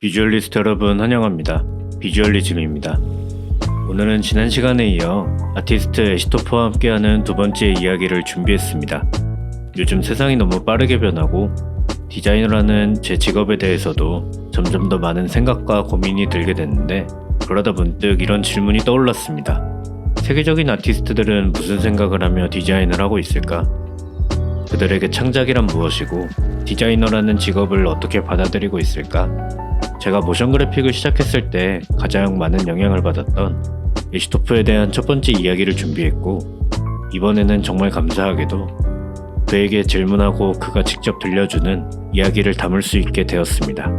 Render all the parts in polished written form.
비주얼리스트 여러분 환영합니다. 비주얼리즘입니다. 오늘은 지난 시간에 이어 아티스트 애시 토프와 함께하는 두 번째 이야기를 준비했습니다. 요즘 세상이 너무 빠르게 변하고 디자이너라는 제 직업에 대해서도 점점 더 많은 생각과 고민이 들게 됐는데 그러다 문득 이런 질문이 떠올랐습니다. 세계적인 아티스트들은 무슨 생각을 하며 디자인을 하고 있을까? 그들에게 창작이란 무엇이고 디자이너라는 직업을 어떻게 받아들이고 있을까? 제가 모션 그래픽을 시작했을 때 가장 많은 영향을 받았던 애시 토프에 대한 첫 번째 이야기를 준비했고 이번에는 정말 감사하게도 그에게 질문하고 그가 직접 들려주는 이야기를 담을 수 있게 되었습니다.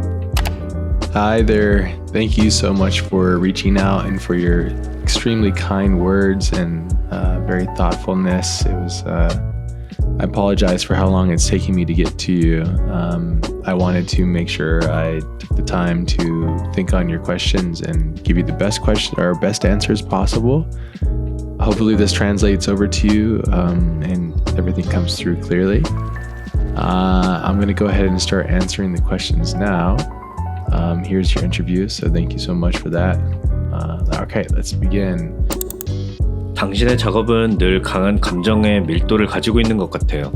Hi there. Thank you so much for reaching out and for your extremely kind words and very thoughtfulness. It was I apologize for how long it's taking me to get to you. I wanted to make sure I took the time to think on your questions and give you the best answers possible. Hopefully this translates over to you and everything comes through clearly. I'm going to go ahead and start answering the questions now. Here's your interview, so thank you so much for that. Okay, let's begin. 당신의 작업은 늘 강한 감정의 밀도를 가지고 있는 것 같아요.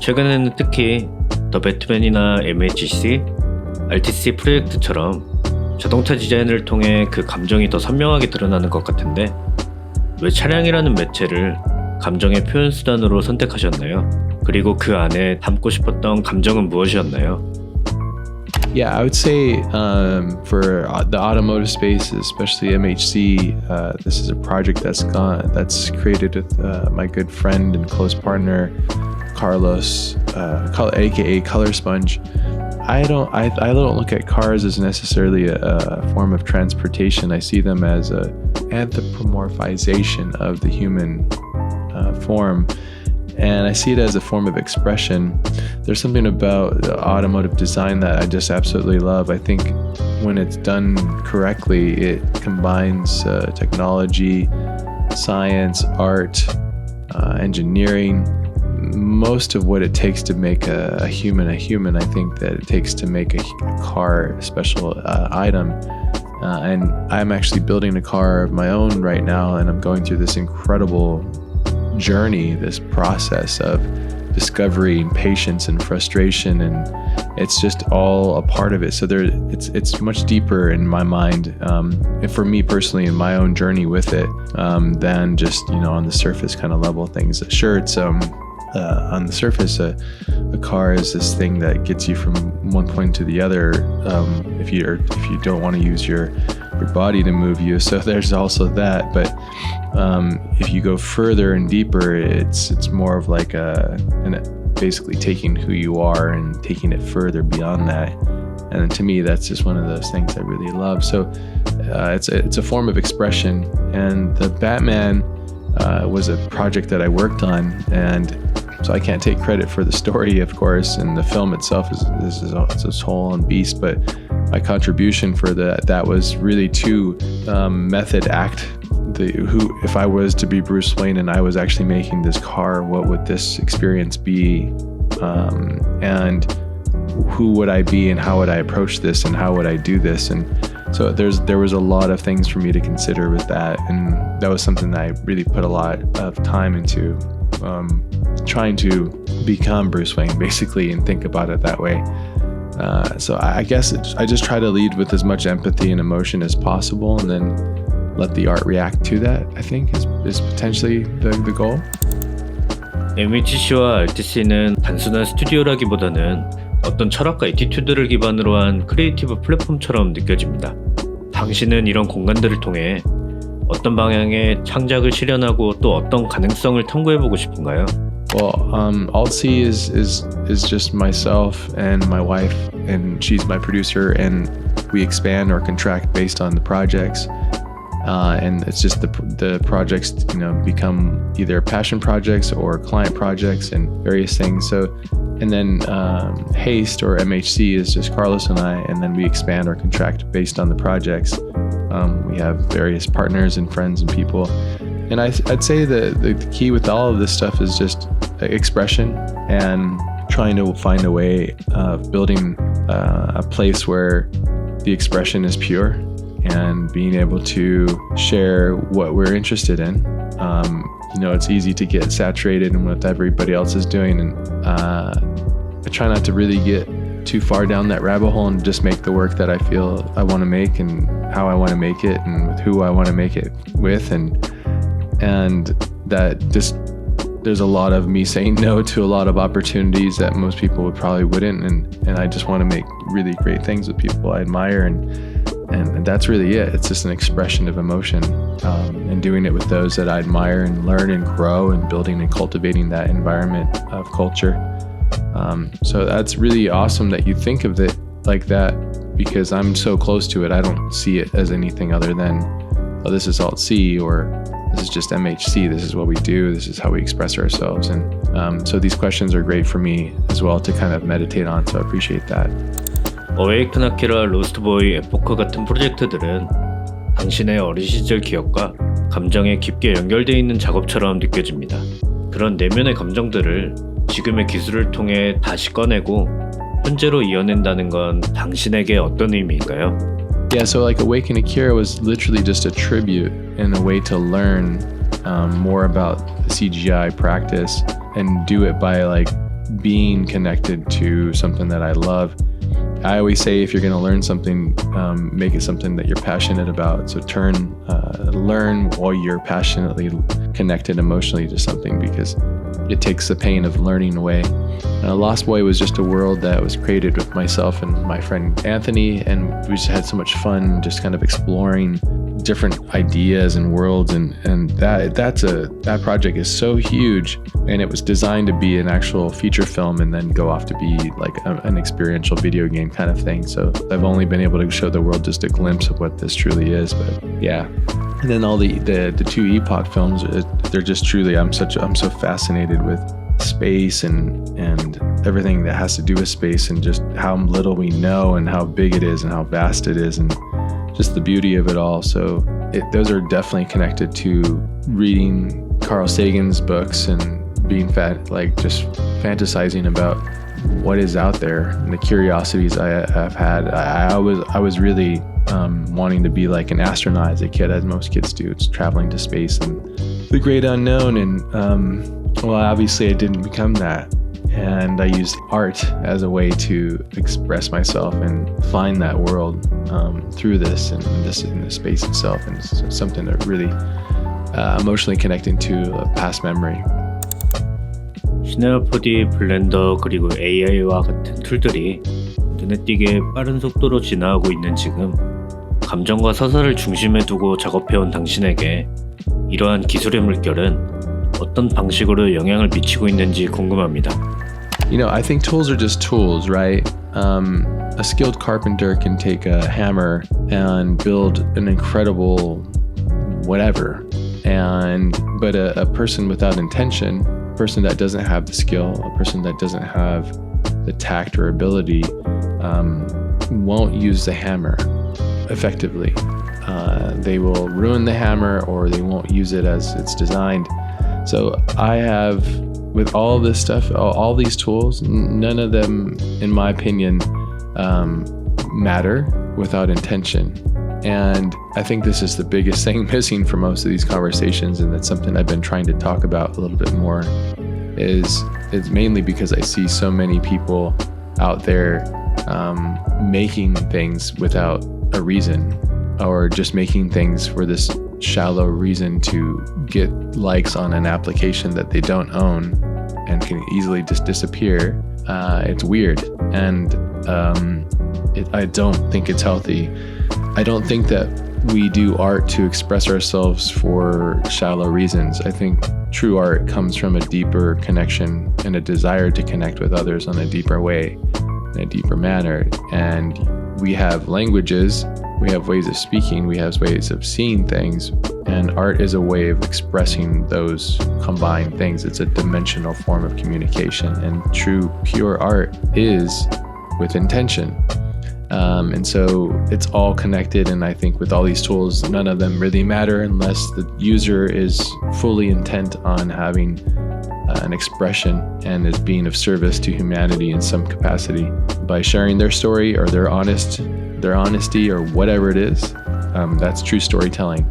최근에는 특히 더 배트맨이나 MHC ALT-C 프로젝트처럼 자동차 디자인을 통해 그 감정이 더 선명하게 드러나는 것 같은데 왜 차량이라는 매체를 감정의 표현 수단으로 선택하셨나요? 그리고 그 안에 담고 싶었던 감정은 무엇이었나요? Yeah, I would say for the automotive space, especially MHC, this is a project that's created with my good friend and close partner, Carlos, aka Color Sponge. I don't look at cars as necessarily a form of transportation. I see them as a anthropomorphization of the human form. And I see it as a form of expression. There's something about automotive design that I just absolutely love. I think when it's done correctly, it combines technology, science, art, engineering. Most of what it takes to make a human, I think that it takes to make a car a special item. And I'm actually building a car of my own right now, and I'm going through this incredible journey, this process of discovery and patience and frustration, and it's just all a part of it. So it's much deeper in my mind, and for me personally in my own journey with it, than just on the surface kind of level things. Sure, it's on the surface a car is this thing that gets you from one point to the other, if you don't want to use your body to move you. So there's also that, but if you go further and deeper, it's more of like basically taking who you are and taking it further beyond that. And to me, that's just one of those things I really love. So it's a form of expression. And the Batman was a project that I worked on, and so I can't take credit for the story, of course, and the film itself is its whole own beast, but my contribution for that was really to method act if I was to be Bruce Wayne and I was actually making this car, what would this experience be, and who would I be and how would I approach this and how would I do this. And so there was a lot of things for me to consider with that, and that was something that I really put a lot of time into, trying to become Bruce Wayne basically and think about it that way. So I guess I just try to lead with as much empathy and emotion as possible, and then let the art react to that. I think is potentially the goal. MHC와 ALT-C는 단순한 스튜디오라기보다는 어떤 철학과 애티튜드를 기반으로 한 크리에이티브 플랫폼처럼 느껴집니다. 당신은 이런 공간들을 통해 어떤 방향의 창작을 실현하고 또 어떤 가능성을 탐구해보고 싶은가요? Well, ALT-C is just myself and my wife, and she's my producer, and we expand or contract based on the projects. And it's just the projects, become either passion projects or client projects and various things. So, and then Haste or MHC is just Carlos and I, and then we expand or contract based on the projects. We have various partners and friends and people. And I'd say the key with all of this stuff is just expression and trying to find a way of building a place where the expression is pure and being able to share what we're interested in. It's easy to get saturated in what everybody else is doing, and I try not to really get too far down that rabbit hole and just make the work that I feel I want to make and how I want to make it and with who I want to make it with, and that just there's a lot of me saying no to a lot of opportunities that most people wouldn't, and I just want to make really great things with people I admire, and that's really it. It's just an expression of emotion, and doing it with those that I admire and learn and grow, and building and cultivating that environment of culture. So that's really awesome that you think of it like that, because I'm so close to it. I don't see it as anything other than, oh, this is ALT-C, or this is just MHC. This is what we do. This is how we express ourselves. And so these questions are great for me as well to kind of meditate on. So I appreciate that. 어웨이큰 아키라, 로스트보이, 에포크 같은 프로젝트들은 당신의 어린 시절 기억과 감정에 깊게 연결되어 있는 작업처럼 느껴집니다. 그런 내면의 감정들을 지금의 기술을 통해 다시 꺼내고 현재로 이어낸다는 건 당신에게 어떤 의미인가요? Yeah, so like Awaken Akira was literally just a tribute and a way to learn more about CGI practice and do it by like being connected to something that I love. I always say if you're going to learn something, make it something that you're passionate about. So learn while you're passionately connected emotionally to something, because it takes the pain of learning away. Lost Boy was just a world that was created with myself and my friend Anthony, and we just had so much fun just kind of exploring different ideas and worlds, and that project is so huge, and it was designed to be an actual feature film and then go off to be like an experiential video game kind of thing. So I've only been able to show the world just a glimpse of what this truly is, but yeah. And then all the two Epoch films, they're just truly, I'm so fascinated with space and everything that has to do with space, and just how little we know and how big it is and how vast it is, and just the beauty of it all. So those are definitely connected to reading Carl Sagan's books and being just fantasizing about what is out there and the curiosities I've had. I was really wanting to be like an astronaut as a kid, as most kids do. It's traveling to space and the great unknown. And well, obviously I didn't become that. And I used art as a way to express myself and find that world through this and in the space itself. And it's something that really emotionally connecting to a past memory. 시나리오 4D, 블렌더, 그리고 AI와 같은 툴들이 눈에 띄게 빠른 속도로 진화하고 있는 지금, 감정과 서사를 중심에 두고 작업해온 당신에게 이러한 기술의 물결은 어떤 방식으로 영향을 미치고 있는지 궁금합니다. I think tools are just tools, right? A skilled carpenter can take a hammer and build an incredible whatever. But a person without intention, a person that doesn't have the skill, a person that doesn't have the tact or ability, won't use the hammer effectively. They will ruin the hammer, or they won't use it as it's designed. So I have, with all this stuff, all these tools, none of them, in my opinion, matter without intention. And I think this is the biggest thing missing from most of these conversations, and that's something I've been trying to talk about a little bit more, is it's mainly because I see so many people out there making things without a reason, or just making things for this shallow reason to get likes on an application that they don't own and can easily just disappear. It's weird, and I don't think it's healthy. I don't think that we do art to express ourselves for shallow reasons. I think true art comes from a deeper connection and a desire to connect with others on a deeper way, in a deeper manner. And we have languages, we have ways of speaking, we have ways of seeing things, and art is a way of expressing those combined things. It's a dimensional form of communication, and true, pure art is with intention. And so it's all connected, and I think with all these tools, none of them really matter unless the user is fully intent on having an expression and is being of service to humanity in some capacity by sharing their story or their honest their honesty, or whatever it is, that's true storytelling.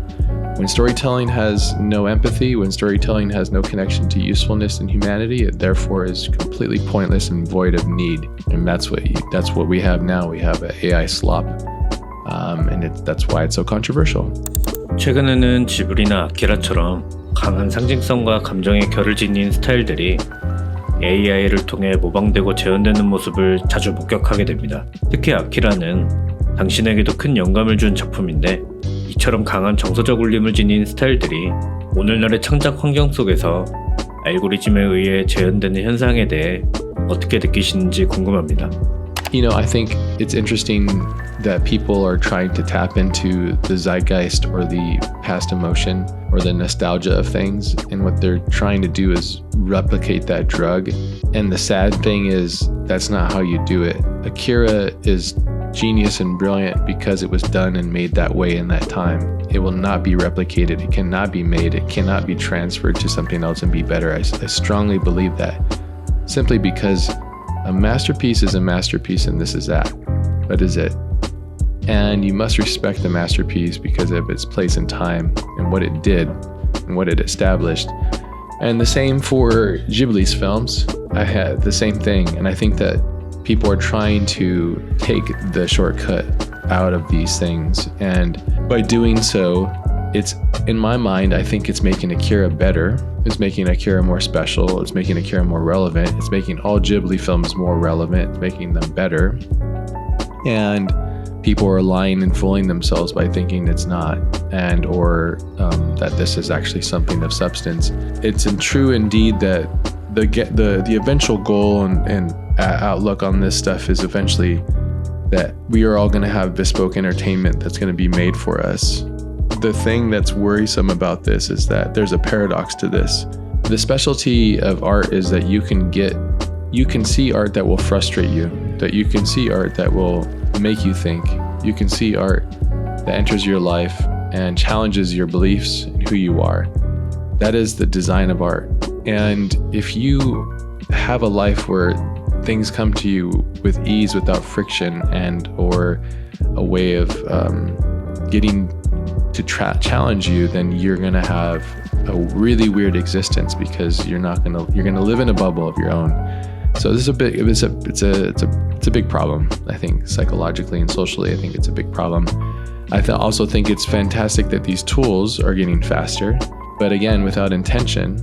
When storytelling has no empathy, when storytelling has no connection to usefulness and humanity, it therefore is completely pointless and void of need. And that's what we have now. We have an AI slop, and that's why it's so controversial. 최근에는 지브리나 아키라처럼 강한 상징성과 감정의 결을 지닌 스타일들이 AI를 통해 모방되고 재현되는 모습을 자주 목격하게 됩니다. 특히 아키라는 당신에게도 큰 영감을 준 작품인데, 이처럼 강한 정서적 울림을 지닌 스타일들이 오늘날의 창작 환경 속에서 알고리즘에 의해 재현되는 현상에 대해 어떻게 느끼시는지 궁금합니다. You know, I think it's interesting that people are trying to tap into the zeitgeist or the past emotion or the nostalgia of things, and what they're trying to do is replicate that drug. And the sad thing is, that's not how you do it. Akira is genius and brilliant because it was done and made that way in that time. It will not be replicated. It cannot be made. It cannot be transferred to something else and be better. I strongly believe that, simply because a masterpiece is a masterpiece, and this is that. That is it. And you must respect the masterpiece because of its place in time and what it did and what it established. And the same for Ghibli's films. I had the same thing, and I think that people are trying to take the shortcut out of these things, and by doing so, it's, in my mind, I think it's making Akira better. It's making Akira more special. It's making Akira more relevant. It's making all Ghibli films more relevant. It's making them better. And people are lying and fooling themselves by thinking it's not, and or that this is actually something of substance. It's true indeed that the eventual goal and outlook on this stuff is eventually that we are all going to have bespoke entertainment that's going to be made for us. The thing that's worrisome about this is that there's a paradox to this. The specialty of art is that you can see art that will frustrate you, that you can see art that will make you think. You can see art that enters your life and challenges your beliefs and who you are. That is the design of art. And if you have a life where things come to you with ease, without friction, and or a way of getting to challenge you, then you're gonna have a really weird existence, because you're gonna live in a bubble of your own. So this is it's a big problem. I think psychologically and socially, I think it's a big problem. I also think it's fantastic that these tools are getting faster, but again, without intention.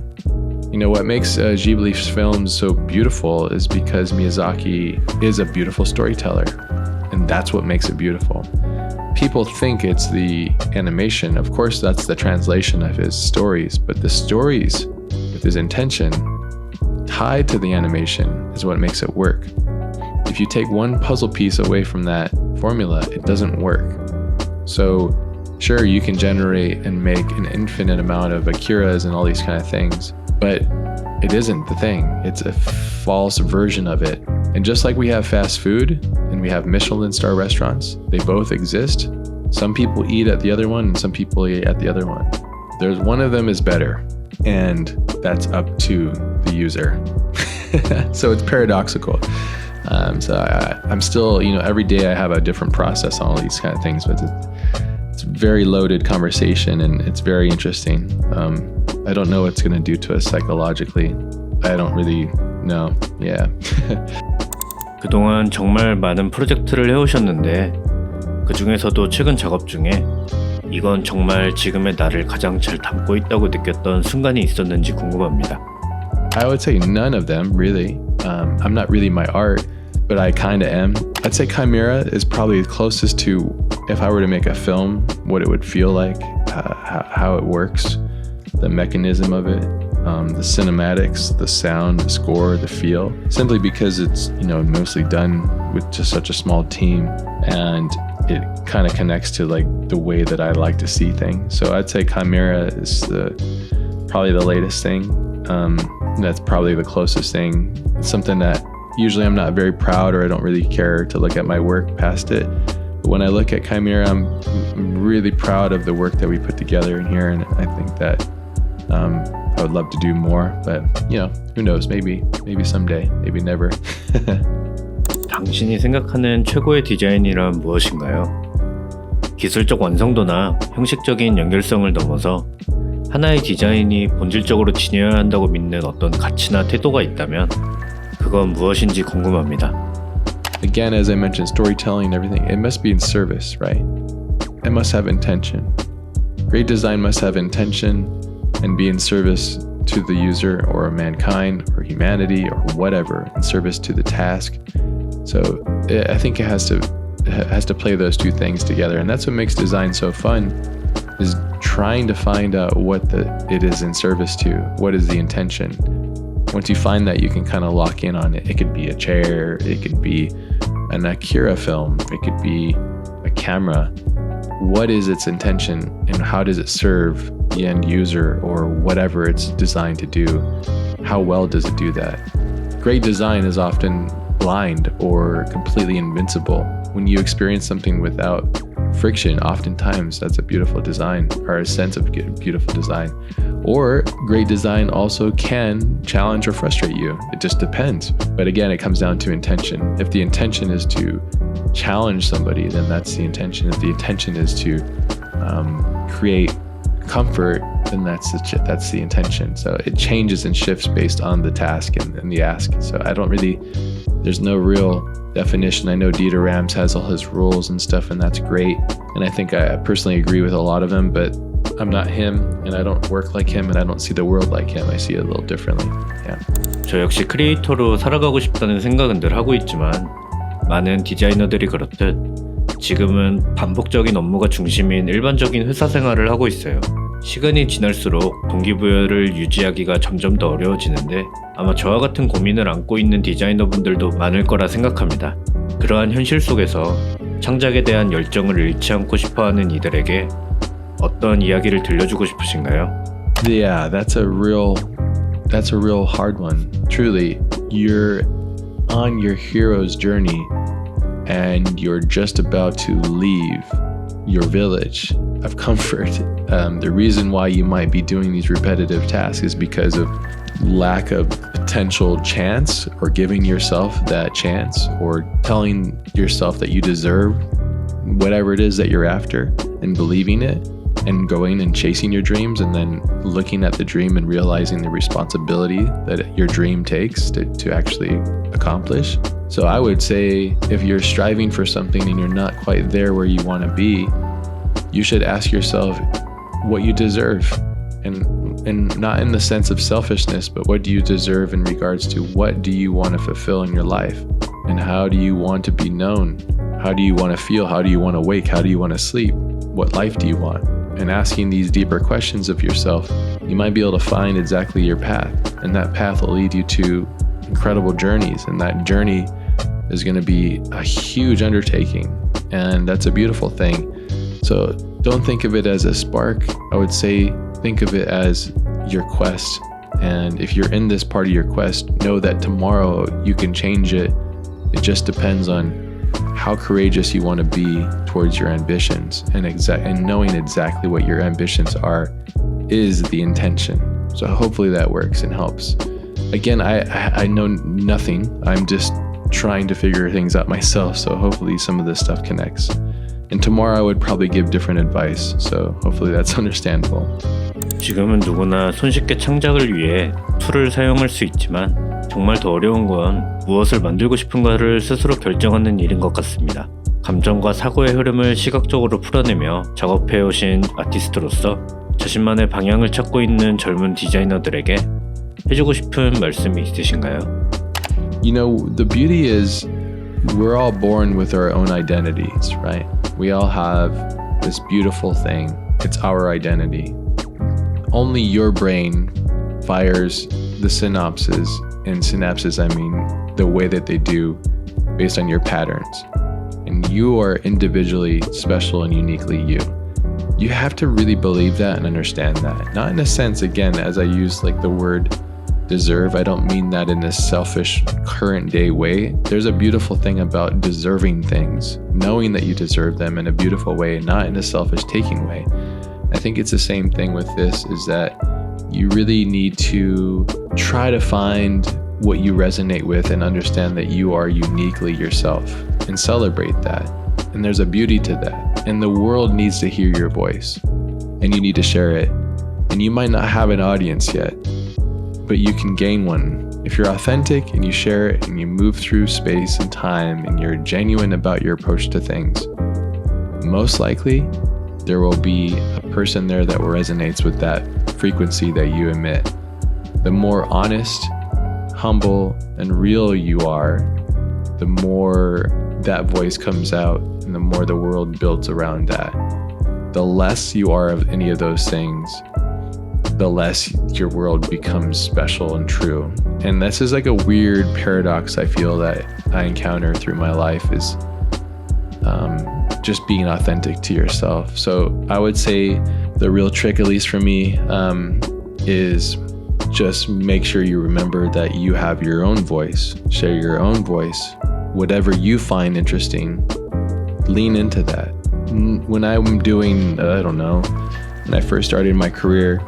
You know, what makes Ghibli's films so beautiful is because Miyazaki is a beautiful storyteller, and that's what makes it beautiful. People think it's the animation. Of course, that's the translation of his stories, but the stories with his intention tied to the animation is what makes it work. If you take one puzzle piece away from that formula, it doesn't work. So sure, you can generate and make an infinite amount of Akiras and all these kind of things, but it isn't the thing. It's a false version of it. And just like we have fast food and we have Michelin star restaurants, they both exist. Some people eat at the other one and some people eat at the other one. There's one of them is better, and that's up to the user. So it's paradoxical. So I'm still, every day I have a different process on all these kind of things, but it's a very loaded conversation, and it's very interesting. I don't know what it's going to do to us psychologically. I don't really know. Yeah. 그동안 정말 많은 프로젝트를 해오셨는데, 그 중에서도 최근 작업 중에 이건 정말 지금의 나를 가장 잘 담고 있다고 느꼈던 순간이 있었는지 궁금합니다. I would say none of them, really. I'm not really my art, but I kind of am. I'd say Chimera is probably the closest to, if I were to make a film, what it would feel like, how it works, the mechanism of it, the cinematics, the sound, the score, the feel, simply because it's, mostly done with just such a small team, and it kind of connects to like the way that I like to see things. So I'd say Chimera is probably the latest thing. That's probably the closest thing. It's something that usually I'm not very proud, or I don't really care to look at my work past it. But when I look at Chimera, I'm really proud of the work that we put together in here, and I think that I would love to do more, but who knows, maybe someday, maybe never. 당신이 생각하는 최고의 디자인이란 무엇인가요? 기술적 완성도나 형식적인 연결성을 넘어서 하나의 디자인이 본질적으로 지녀야 한다고 믿는 어떤 가치나 태도가 있다면 그건 무엇인지 궁금합니다. Again, as I mentioned, storytelling and everything, it must be in service, right? It must have intention. Great design must have intention and be in service to the user or mankind or humanity or whatever, in service to the task. So I think it has to play those two things together, and that's what makes design so fun, is trying to find out what it is in service to, what is the intention. Once you find that, you can kind of lock in on it. It could be a chair, it could be an Akira film, it could be a camera. What is its intention and how does it serve the end user or whatever it's designed to do? How well does it do that? Great design is often blind or completely invincible. When you experience something without friction, oftentimes that's a beautiful design, or a sense of beautiful design. Or great design also can challenge or frustrate you. It just depends. But again, it comes down to intention. If the intention is to challenge somebody, then that's the intention. If the intention is to create comfort, then that's the intention. So it changes and shifts based on the task and the ask. So there's no real definition. I know Dieter Rams has all his rules and stuff, and that's great. And I think I personally agree with a lot of them, but I'm not him, and I don't work like him, and I don't see the world like him. I see it a little differently. Yeah. 저 역시 크리에이터로 살아가고 싶다는 생각은 늘 하고 있지만 많은 디자이너들이 그렇듯 지금은 반복적인 업무가 중심인 일반적인 회사 생활을 하고 있어요. 시간이 지날수록 동기부여를 유지하기가 점점 더 어려워지는데 아마 저와 같은 고민을 안고 있는 디자이너분들도 많을 거라 생각합니다. 그러한 현실 속에서 창작에 대한 열정을 잃지 않고 싶어하는 이들에게 어떤 이야기를 들려주고 싶으신가요? Yeah, that's a real hard one. Truly, you're on your hero's journey and you're just about to leave your village of comfort. The reason why you might be doing these repetitive tasks is because of lack of potential chance, or giving yourself that chance, or telling yourself that you deserve whatever it is that you're after and believing it, and going and chasing your dreams, and then looking at the dream and realizing the responsibility that your dream takes to actually accomplish. So I would say, if you're striving for something and you're not quite there where you want to be, you should ask yourself what you deserve, and not in the sense of selfishness, but what do you deserve in regards to what do you want to fulfill in your life, and how do you want to be known? How do you want to feel? How do you want to wake? How do you want to sleep? What life do you want? And asking these deeper questions of yourself, you might be able to find exactly your path, and that path will lead you to incredible journeys, and that journey is going to be a huge undertaking, and that's a beautiful thing. So don't think of it as a spark. I would say think of it as your quest, and if you're in this part of your quest, know that tomorrow you can change it. It just depends on how courageous you want to be towards your ambitions, and knowing exactly what your ambitions are is the intention. So hopefully that works and helps. Again, I know nothing. I'm just trying to figure things out myself, so hopefully some of this stuff connects. And tomorrow I would probably give different advice, so hopefully that's understandable. 지금은 누구나 손쉽게 창작을 위해 툴을 사용할 수 있지만 정말 더 어려운 건 무엇을 만들고 싶은가를 스스로 결정하는 일인 것 같습니다. 감정과 사고의 흐름을 시각적으로 풀어내며 작업해오신 아티스트로서 자신만의 방향을 찾고 있는 젊은 디자이너들에게 해주고 싶은 말씀이 있으신가요? You know, the beauty is we're all born with our own identities, right? We all have this beautiful thing. It's our identity. Only your brain fires the synapses, and synapses, I mean the way that they do based on your patterns. And you are individually special and uniquely you. You have to really believe that and understand that. Not in a sense, again, as I use like the word deserve, I don't mean that in a selfish current day way. There's a beautiful thing about deserving things, knowing that you deserve them in a beautiful way, not in a selfish taking way. I think it's the same thing with this, is that you really need to try to find what you resonate with and understand that you are uniquely yourself and celebrate that. And there's a beauty to that. And the world needs to hear your voice and you need to share it. And you might not have an audience yet, but you can gain one. If you're authentic and you share it and you move through space and time and you're genuine about your approach to things, most likely there will be a person there that resonates with that frequency that you emit. The more honest, humble, and real you are, the more that voice comes out and the more the world builds around that. The less you are of any of those things, the less your world becomes special and true. And this is like a weird paradox I feel that I encounter through my life is just being authentic to yourself. So I would say the real trick, at least for me, is just make sure you remember that you have your own voice, share your own voice, whatever you find interesting, lean into that. When I'm doing, when I first started my career,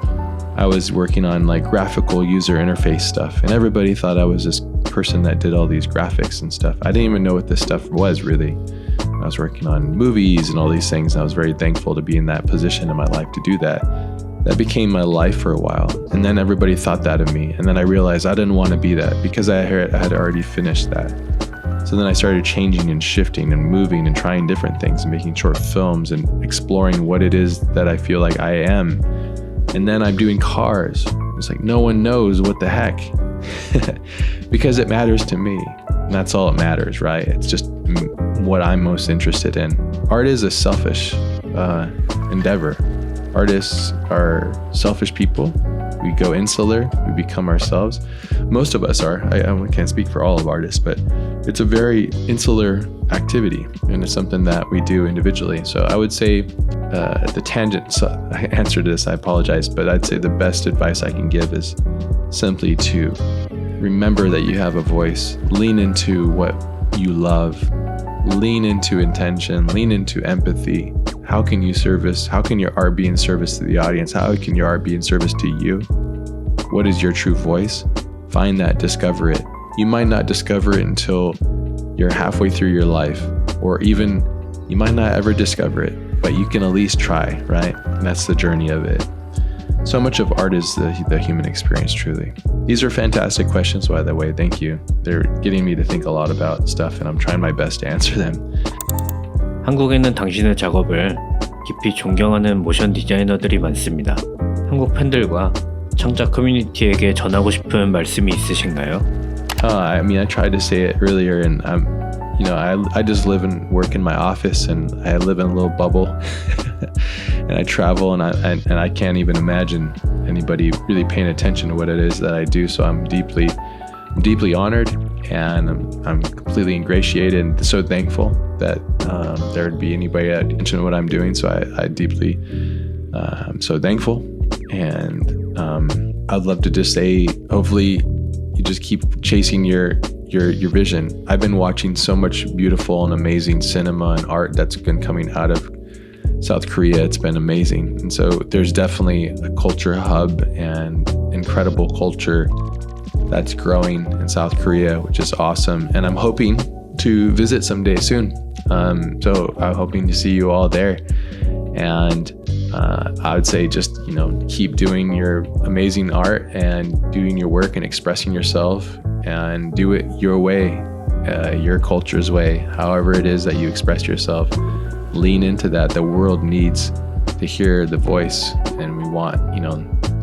I was working on like graphical user interface stuff, and everybody thought I was this person that did all these graphics and stuff. I didn't even know what this stuff was really. I was working on movies and all these things, and I was very thankful to be in that position in my life to do that. That became my life for a while, and then everybody thought that of me, and then I realized I didn't want to be that because I had already finished that. So then I started changing and shifting and moving and trying different things and making short films and exploring what it is that I feel like I am. And then I'm doing cars. It's like no one knows what the heck because it matters to me. And that's all that matters, right? It's just what I'm most interested in. Art is a selfish endeavor. Artists are selfish people. We go insular, we become ourselves. Most of us are. I can't speak for all of artists, but it's a very insular activity, and it's something that we do individually. So I would say the tangent answer to this, I apologize, but I'd say the best advice I can give is simply to remember that you have a voice, lean into what you love, lean into intention, lean into empathy. How can your art be in service to the audience? How can your art be in service to you? What is your true voice? Find that, discover it. You might not discover it until you're halfway through your life, or even you might not ever discover it, but you can at least try, right? And that's the journey of it. So much of art is the human experience, truly. These are fantastic questions, by the way. Thank you. They're getting me to think a lot about stuff, and I'm trying my best to answer them. 한국에 있는 당신의 작업을 깊이 존경하는 모션 디자이너들이 많습니다. 한국 팬들과 창작 커뮤니티에게 전하고 싶은 말씀이 있으신가요? I tried to say it earlier, and I just live and work in my office, and I live in a little bubble, and I travel, and I can't even imagine anybody really paying attention to what it is that I do. So I'm deeply honored, and I'm completely ingratiated and so thankful that there would be anybody that attention to what I'm doing. So I deeply, I'm so thankful, and I'd love to just say, hopefully, you just keep chasing your vision. I've been watching so much beautiful and amazing cinema and art that's been coming out of South Korea. It's been amazing. And so there's definitely a culture hub and incredible culture that's growing in South Korea, which is awesome. And I'm hoping to visit someday soon. So I'm hoping to see you all there. And I would say just, keep doing your amazing art and doing your work and expressing yourself, and do it your way, your culture's way, however it is that you express yourself. Lean into that. The world needs to hear the voice, and we want,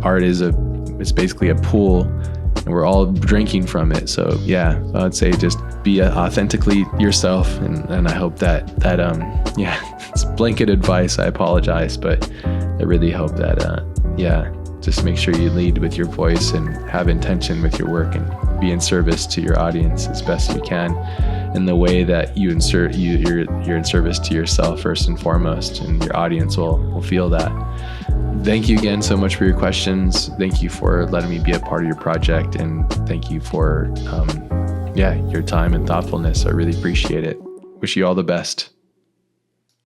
art it's basically a pool, and we're all drinking from it. So yeah, I would say just be authentically yourself, and I hope that it's blanket advice. I apologize, but I really hope that just make sure you lead with your voice and have intention with your work, and be in service to your audience as best you can in the way that you're in service to yourself first and foremost, and your audience will feel that. Thank you again so much for your questions. Thank you for letting me be a part of your project, and thank you for your time and thoughtfulness. I really appreciate it. Wish you all the best.